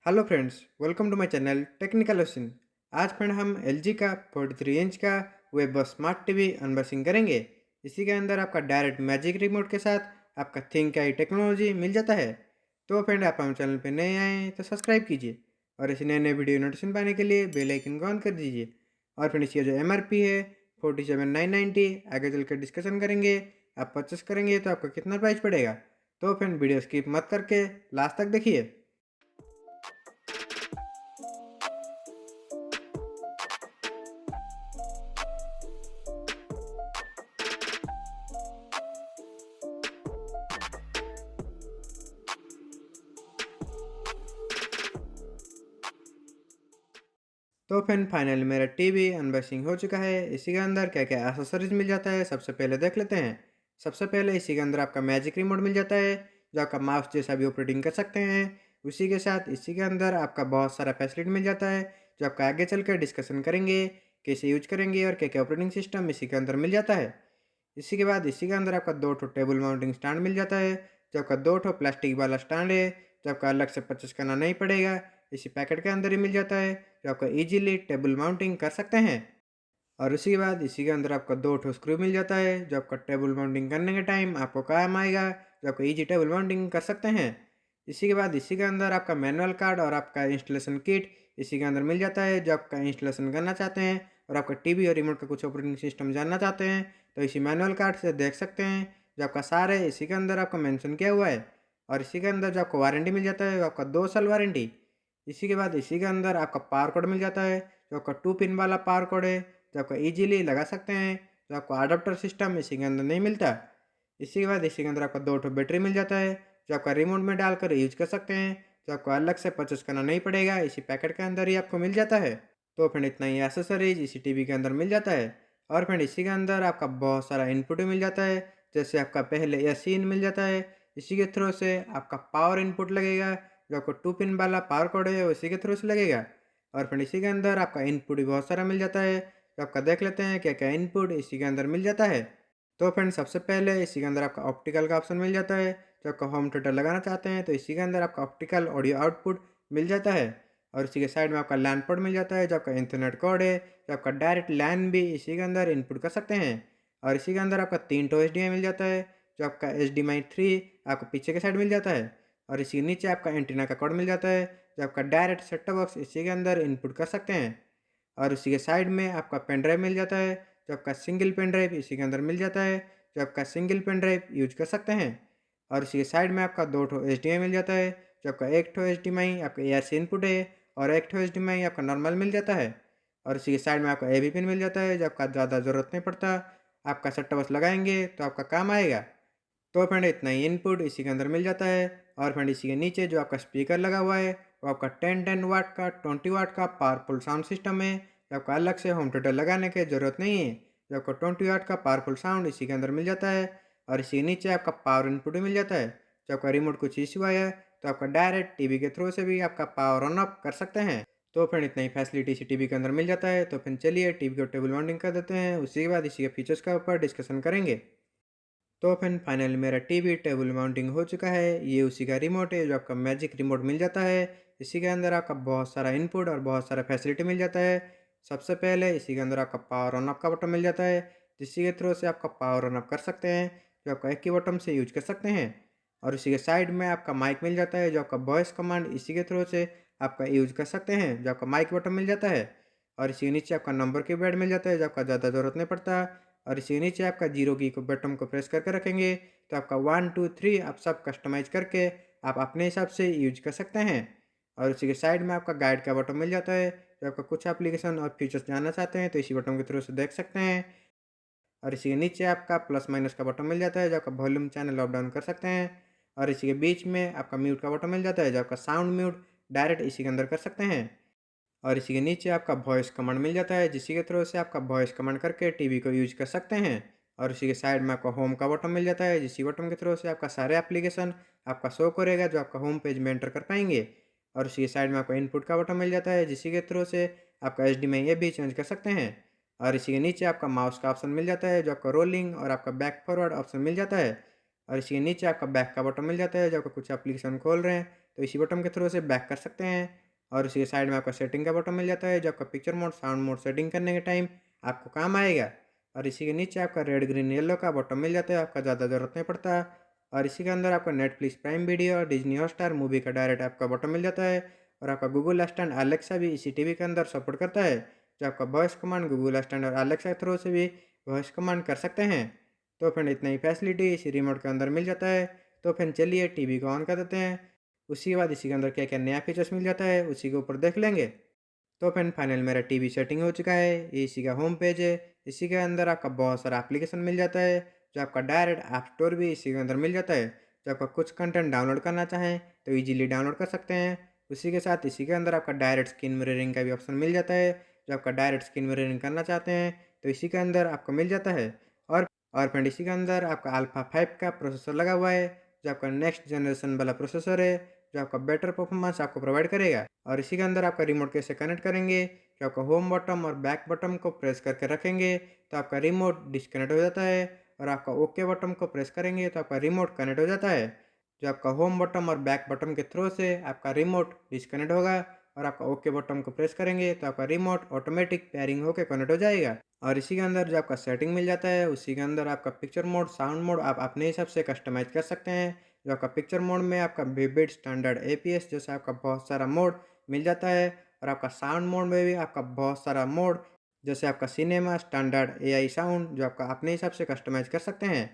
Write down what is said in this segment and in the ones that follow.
Hello friends, welcome to my channel technical ocean. आज friend हम LG का 43 inch का वेब स्मार्ट टीवी अनबॉक्सिंग करेंगे। इसी के अंदर आपका डायरेक्ट मैजिक रिमोट के साथ आपका थिंक आई टेक्नोलॉजी मिल जाता है। तो फ्रेंड, आप हमारे चैनल पे नए आए हैं तो सब्सक्राइब कीजिए और ऐसे नए नए वीडियो नोटिफिकेशन पाने के लिए बेल आइकन को ऑन कर दीजिए। और फ्रेंड, इसकी जो एमआरपी है 47,990, आगे चल कर डिस्कशन करेंगे। आप परचेस करेंगे तो आपका कितना प्राइस पड़ेगा। तो फ्रेंड, वीडियो स्किप मत करके लास्ट तक देखिए। तो फ्रेंड, फाइनली मेरा टीवी अनबॉक्सिंग हो चुका है। इसी के अंदर क्या क्या एसेसरीज मिल जाता है सबसे पहले देख लेते हैं। सबसे पहले इसी के अंदर आपका मैजिक रिमोट मिल जाता है, जो आपका माउस जैसा भी ऑपरेटिंग कर सकते हैं। उसी के साथ इसी के अंदर आपका बहुत सारा फैसिलिटी मिल जाता है, जो आपका आगे चलकर डिस्कशन करेंगे कैसे यूज करेंगे और क्या क्या ऑपरेटिंग सिस्टम इसी के अंदर मिल जाता है। इसी के बाद इसी के अंदर आपका दो ठो टेबल माउंटिंग स्टैंड मिल जाता है, जो आपका दो ठो प्लास्टिक वाला स्टैंड है, जो आपका अलग से परचेस करना नहीं पड़ेगा। इसी पैकेट के अंदर ही मिल जाता है, जो आपका इजीली टेबल माउंटिंग कर सकते हैं। और उसी के बाद इसी के अंदर आपका दो ठो स्क्रू मिल जाता है, जो आपका टेबल माउंटिंग करने के टाइम आपको काम आएगा, जो आपको इजी टेबल माउंटिंग कर सकते हैं। इसी के बाद इसी के अंदर आपका मैनुअल कार्ड और आपका इंस्टॉलेशन किट इसी के अंदर मिल जाता है, जो आपका इंस्टॉलेशन करना चाहते हैं और आपका टीवी और रिमोट का कुछ ऑपरेटिंग सिस्टम जानना चाहते हैं तो इसी मैनुअल कार्ड से देख सकते हैं, जो आपका सारे इसी के अंदर आपका मेंशन किया हुआ है। और इसी के अंदर जो आपको वारंटी मिल जाता है वो आपका 2 साल वारंटी। इसी के बाद इसी के अंदर आपका पावर कोड मिल जाता है, जो आपका 2 पिन वाला पावर कोड है, जो आपका ईजिली लगा सकते हैं, जो आपको अडाप्टर सिस्टम इसी के अंदर नहीं मिलता। इसी के बाद इसी के अंदर आपका दो ठो बैटरी मिल जाता है, जो आपका रिमोट में डालकर यूज कर सकते हैं, जो आपको अलग से परचेस करना नहीं पड़ेगा, इसी पैकेट के अंदर ही आपको मिल जाता है। तो फ्रेंड, इतना ही एसेसरीज इसी टीवी के अंदर मिल जाता है। और फ्रेंड, इसी के अंदर आपका बहुत सारा इनपुट भी मिल जाता है, जैसे आपका पहले एसीन मिल जाता है, इसी के थ्रू से आपका पावर इनपुट लगेगा, जो आपको 2 पिन वाला पावर कोड है उसी के थ्रू से लगेगा। और फ्रेंड, इसी के अंदर आपका इनपुट भी बहुत सारा मिल जाता है, तो आपका देख लेते हैं क्या क्या इनपुट इसी के अंदर मिल जाता है। तो फ्रेंड, सबसे पहले इसी के अंदर आपका ऑप्टिकल का ऑप्शन मिल जाता है, जो आपका होम थिएटर लगाना चाहते हैं तो इसी के अंदर आपका ऑप्टिकल ऑडियो आउटपुट मिल जाता है। और इसी के साइड में आपका लैन पोर्ट मिल जाता है, जो आपका इंटरनेट कोड है, जो आपका डायरेक्ट लैन भी इसी के अंदर इनपुट कर सकते हैं। और इसी के अंदर आपका 3 ठो HDMI मिल जाता है, जो आपका HDMI 3 आपको पीछे के साइड मिल जाता है। और इसी के नीचे आपका एंटीना का कोड मिल जाता है, जो आपका डायरेक्ट सेट टॉप बॉक्स इसी के अंदर इनपुट कर सकते हैं। और उसी के साइड में आपका पेन ड्राइव मिल जाता है, जो आपका सिंगल पेन ड्राइव इसी के अंदर मिल जाता है, जो आपका सिंगल पेन ड्राइव यूज कर सकते हैं। और इसी के साइड में आपका दो ठो HDMI मिल जाता है, जो आपका एक ठो HDMI आपका ARC इनपुट है और एक ठो HDMI आपका नॉर्मल मिल जाता है। और इसी के साइड में आपका AV पिन मिल जाता है, जो आपका ज़्यादा ज़रूरत नहीं पड़ता, आपका सेट टॉप बॉक्स लगाएंगे तो आपका काम आएगा। तो फ्रेंड, इतना ही इनपुट इसी के अंदर मिल जाता है। और फ्रेंड, इसी के नीचे जो आपका स्पीकर लगा हुआ है वो आपका 10 वाट का 20 वाट का पावरफुल साउंड सिस्टम है, जो आपको अलग से होम थिएटर लगाने की ज़रूरत नहीं है, जो आपको 20 वाट का पावरफुल साउंड इसी के अंदर मिल जाता है। और इसी के नीचे आपका पावर इनपुट भी मिल जाता है, जो आपका रिमोट कुछ इशू आया तो आपका डायरेक्ट टीवी के थ्रू से भी आपका पावर ऑन ऑफ कर सकते हैं। तो फ्रेंड, इतना ही फैसिलिटी इसी टीवी के अंदर मिल जाता है। तो फिर चलिए टीवी को टेबल माउंटिंग कर देते हैं, उसी के बाद इसी के फीचर्स के ऊपर डिस्कशन करेंगे। तो फिर फाइनली मेरा टीवी टेबल माउंटिंग हो चुका है। ये उसी का रिमोट है, जो आपका मैजिक रिमोट मिल जाता है। इसी के अंदर आपका बहुत सारा इनपुट और बहुत सारा फैसिलिटी मिल जाता है। सबसे पहले इसी के अंदर आपका पावर ऑन ऑफ का बटन मिल जाता है, जिसके के थ्रू से आपका पावर ऑन ऑफ कर सकते हैं, जो आपका एक ही बटन से यूज कर सकते हैं। और इसी के साइड में आपका माइक मिल जाता है, जो आपका वॉइस कमांड इसी के थ्रू से आपका यूज कर सकते हैं, जो आपका माइक बटन मिल जाता है। और इसी के नीचे आपका नंबर की पैड मिल जाता है, जो आपका ज़्यादा ज़रूरत नहीं पड़ता। और इसी के नीचे आपका जीरो की को बटन को प्रेस करके रखेंगे तो आपका 1 2 3 आप सब कस्टमाइज करके आप अपने हिसाब से यूज कर सकते हैं। और उसी के साइड में आपका गाइड का बटन मिल जाता है, जो आपका कुछ एप्लीकेशन और फीचर्स जानना चाहते हैं तो इसी बटन के थ्रू से देख सकते हैं। और इसी के नीचे आपका प्लस माइनस का बटन मिल जाता है, जो आपका वॉल्यूम चैनल अप डाउन कर सकते हैं। और इसी के बीच में आपका म्यूट का बटन मिल जाता है, जो आपका साउंड म्यूट डायरेक्ट इसी के अंदर कर सकते हैं। और इसी के नीचे आपका वॉइस कमांड मिल जाता है, जिसके थ्रू से आपका वॉइस कमांड करके टीवी को यूज कर सकते हैं। और इसी के साइड में आपका होम का बटन मिल जाता है, जिसी बटन के थ्रू से आपका सारे एप्लीकेशन आपका शो करेगा, जो आपका होम पेज में एंटर कर पाएंगे। और इसी के साइड में आपका इनपुट का बटन मिल जाता है, जिसी के थ्रू से आपका HDMI ये भी चेंज कर सकते हैं। और इसी के नीचे आपका माउस का ऑप्शन मिल जाता है, जो आपका रोलिंग और आपका बैक फॉरवर्ड ऑप्शन मिल जाता है। और इसी के नीचे आपका बैक का बटन मिल जाता है, जो आपका कुछ एप्लीकेशन खोल रहे हैं तो इसी बटन के थ्रू से बैक कर सकते हैं। और उसी के साइड में आपका सेटिंग का बटन मिल जाता है, जो आपका picture mode, sound mode setting करने के टाइम आपको काम आएगा। और इसी के नीचे आपका रेड, ग्रीन, येलो का बटन मिल जाता है, आपका ज़्यादा ज़रूरत नहीं पड़ता। और इसी के अंदर आपका नेटफ्लिक्स, प्राइम वीडियो और डिज्नी हॉटस्टार मूवी का डायरेक्ट आपका बटन मिल जाता है। और आपका गूगल असिस्टेंट, एलेक्सा भी इसी टीवी के अंदर सपोर्ट करता है, जो आपका वॉइस कमांड गूगल असिस्टेंट और एलेक्सा के थ्रू से भी वॉइस कमांड कर सकते हैं। तो फ्रेंड इतना ही फैसिलिटी इसी रिमोट के अंदर मिल जाता है। तो फ्रेंड चलिए टीवी को ऑन कर देते हैं। उसी के बाद इसी के अंदर क्या क्या नया फीचर्स मिल जाता है उसी के ऊपर देख लेंगे। तो फ्रेंड फाइनल मेरा टीवी सेटिंग हो चुका है, ये इसी का होम पेज है। इसी के अंदर आपका बहुत सारा एप्लीकेशन मिल जाता है, जो आपका डायरेक्ट ऐप स्टोर भी इसी के अंदर मिल जाता है। जो आपका कुछ कंटेंट डाउनलोड करना चाहें तो ईजिली डाउनलोड कर सकते हैं। उसी के साथ इसी के अंदर आपका डायरेक्ट स्क्रीन मिररिंग का भी ऑप्शन मिल जाता है। जो आपका डायरेक्ट स्क्रीन मिररिंग करना चाहते हैं तो इसी के अंदर आपको मिल जाता है। और और फ्रेंड इसी के अंदर आपका अल्फा 5 का प्रोसेसर लगा हुआ है, जो आपका नेक्स्ट जनरेशन वाला प्रोसेसर है, जो आपका बेटर परफॉर्मेंस आपको प्रोवाइड करेगा। और इसी के अंदर आपका रिमोट कैसे कनेक्ट करेंगे, जो आपका होम बटन और बैक बटन को प्रेस करके रखेंगे तो आपका रिमोट डिस्कनेक्ट हो जाता है। और आपका ओके बटन को प्रेस करेंगे तो आपका रिमोट कनेक्ट हो जाता है। जो आपका होम बटन और बैक बटन के थ्रू से आपका रिमोट डिस्कनेक्ट होगा। और आपका ओके बटन को प्रेस करेंगे तो आपका रिमोट ऑटोमेटिक पेयरिंग होकर कनेक्ट हो जाएगा। और इसी के अंदर जो आपका सेटिंग मिल जाता है उसी के अंदर आपका पिक्चर मोड, साउंड मोड आप अपने हिसाब से कस्टमाइज कर सकते हैं। जो आपका पिक्चर मोड में आपका विविड, स्टैंडर्ड, एपीएस जैसा आपका बहुत सारा मोड मिल जाता है। और आपका साउंड मोड में भी आपका बहुत सारा मोड, जैसे आपका सिनेमा, स्टैंडर्ड, एआई साउंड, जो आपका अपने हिसाब से कस्टमाइज कर सकते हैं।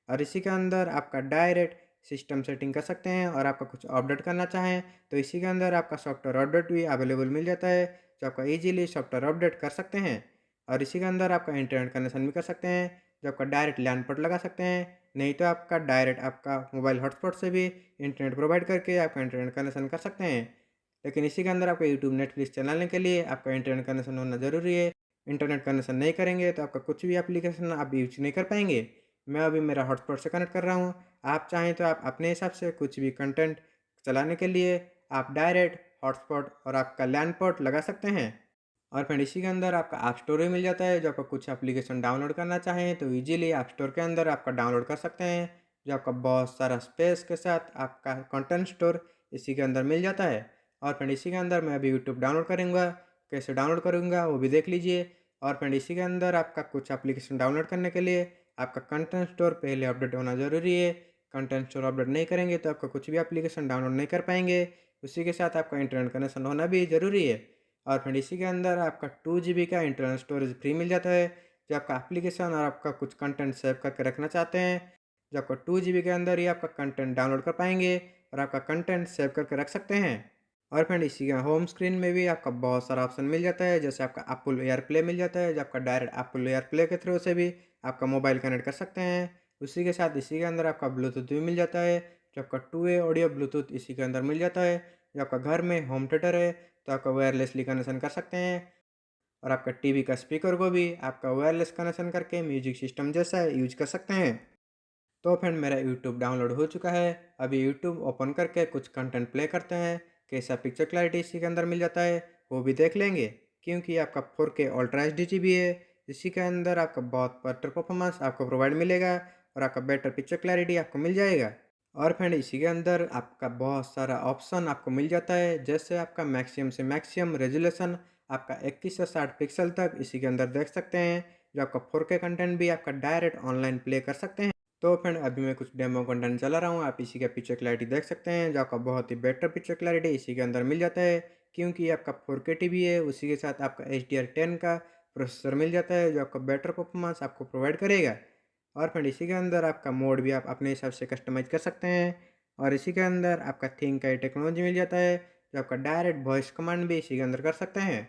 और इसी के अंदर आपका डायरेक्ट सिस्टम सेटिंग कर सकते हैं। और आपका कुछ अपडेट करना चाहें तो इसी के अंदर आपका सॉफ्टवेयर अपडेट भी अवेलेबल मिल जाता है, जो आपका ईजिली सॉफ्टवेयर अपडेट कर सकते हैं। और इसी के अंदर आपका इंटरनेट कनेक्शन भी कर सकते हैं, जो आपका डायरेक्ट लैन पोर्ट लगा सकते हैं, नहीं तो आपका डायरेक्ट आपका मोबाइल हॉटस्पॉट से भी इंटरनेट प्रोवाइड करके आपका इंटरनेट कनेक्शन कर सकते हैं। लेकिन इसी के अंदर आपका यूट्यूब, नेटफ्लिक्स चलाने के लिए आपका इंटरनेट कनेक्शन होना ज़रूरी है। इंटरनेट कनेक्शन नहीं करेंगे तो आपका कुछ भी एप्लीकेशन आप यूज नहीं कर पाएंगे। मैं अभी मेरा हॉटस्पॉट से कनेक्ट कर रहा हूँ। आप चाहें तो आप अपने हिसाब से कुछ भी कंटेंट चलाने के लिए आप डायरेक्ट हॉटस्पॉट और आपका लैन पोर्ट लगा सकते हैं। और फ्रेंड इसी के अंदर आपका ऐप स्टोर भी मिल जाता है, जो आपका कुछ एप्लीकेशन डाउनलोड करना चाहें तो इजीली ऐप स्टोर के अंदर आपका डाउनलोड कर सकते हैं, जो आपका बहुत सारा स्पेस के साथ आपका कंटेंट स्टोर इसी के अंदर मिल जाता है। और फ्रेंड इसी के अंदर मैं अभी यूट्यूब डाउनलोड करूँगा, कैसे डाउनलोड करूँगा वो भी देख लीजिए। और फ्रेंड इसी के अंदर आपका कुछ एप्लीकेशन डाउनलोड करने के लिए आपका कंटेंट स्टोर पहले अपडेट होना ज़रूरी है। कंटेंट स्टोर अपडेट नहीं करेंगे तो आपका कुछ भी एप्लीकेशन डाउनलोड नहीं कर पाएंगे। उसी के साथ आपका इंटरनेट कनेक्शन होना भी ज़रूरी है। और फ्रेंड इसी के अंदर आपका 2 जीबी का इंटरनल स्टोरेज फ्री मिल जाता है, जो आपका एप्लीकेशन और आपका कुछ कंटेंट सेव करके रखना चाहते हैं। जो आपका 2 जीबी के अंदर ही आपका कंटेंट डाउनलोड कर पाएंगे और आपका कंटेंट सेव करके रख सकते हैं। और फ्रेंड इसी का होम स्क्रीन में भी आपका बहुत सारा ऑप्शन मिल जाता है, जैसे आपका एप्पल एयर प्ले मिल जाता है, जो आपका डायरेक्ट एप्पल एयर प्ले के थ्रू से भी आपका मोबाइल कनेक्ट कर सकते हैं। उसी के साथ इसी के अंदर आपका ब्लूटूथ भी मिल जाता है, जो आपका 2 वे ऑडियो ब्लूटूथ इसी के अंदर मिल जाता है। जो आपका घर में होम थिएटर है तो आपका वायरलेसली कनेक्शन कर सकते हैं। और आपका टीवी का स्पीकर को भी आपका वायरलेस कनेक्शन करके म्यूजिक सिस्टम जैसा यूज कर सकते हैं। तो फ्रेंड मेरा यूट्यूब डाउनलोड हो चुका है। अभी यूट्यूब ओपन करके कुछ कंटेंट प्ले करते हैं, कैसा पिक्चर क्लैरिटी इसी के अंदर मिल जाता है वो भी देख लेंगे, क्योंकि आपका 4K अल्ट्रा एचडी भी है। इसी के अंदर आपका बहुत बेटर परफॉर्मेंस आपको प्रोवाइड मिलेगा और आपका बेटर पिक्चर क्लैरिटी आपको मिल जाएगा। और फ्रेंड इसी के अंदर आपका बहुत सारा ऑप्शन आपको मिल जाता है, जैसे आपका मैक्सिमम से मैक्सिमम रेजोल्यूशन आपका 21 से 60 पिक्सल तक इसी के अंदर देख सकते हैं। जो आपका 4K कंटेंट भी आपका डायरेक्ट ऑनलाइन प्ले कर सकते हैं। तो फ्रेंड अभी मैं कुछ डेमो कंटेंट चला रहा हूँ, आप इसी का पिक्चर क्लैरिटी देख सकते हैं, जो आपका बहुत ही बेटर पिक्चर क्लैरिटी इसी के अंदर मिल जाता है, क्योंकि आपका 4K टीवी है। उसी के साथ आपका HDR10 का प्रोसेसर मिल जाता है, जो आपका बेटर परफॉर्मेंस आपको प्रोवाइड करेगा। और फ्रेंड इसी के अंदर आपका मोड भी आप अपने हिसाब से कस्टमाइज़ कर सकते हैं। और इसी के अंदर आपका थिंक का टेक्नोलॉजी मिल जाता है, जो आपका डायरेक्ट वॉइस कमांड भी इसी के अंदर कर सकते हैं।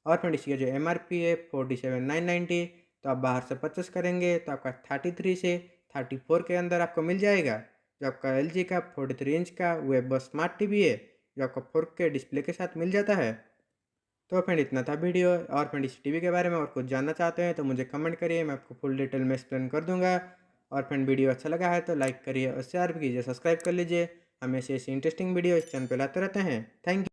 और फ्रेंड इसी का जो MRP है 47,990, तो आप बाहर से परचेस करेंगे तो आपका 33 से 34 के अंदर आपको मिल जाएगा। जो आपका LG का 43 इंच का वेब स्मार्ट टीवी है, जो आपका 4K डिस्प्ले के साथ मिल जाता है। तो फ्रेंड इतना था वीडियो। और फ्रेंड इस टीवी के बारे में और कुछ जानना चाहते हैं तो मुझे कमेंट करिए, मैं आपको फुल डिटेल में एक्सप्लेन कर दूंगा। और फ्रेंड वीडियो अच्छा लगा है तो लाइक करिए और शेयर भी कीजिए, सब्सक्राइब कर लीजिए। हम ऐसे इंटरेस्टिंग वीडियो इस चैनल पर लाते रहते हैं। Thank you.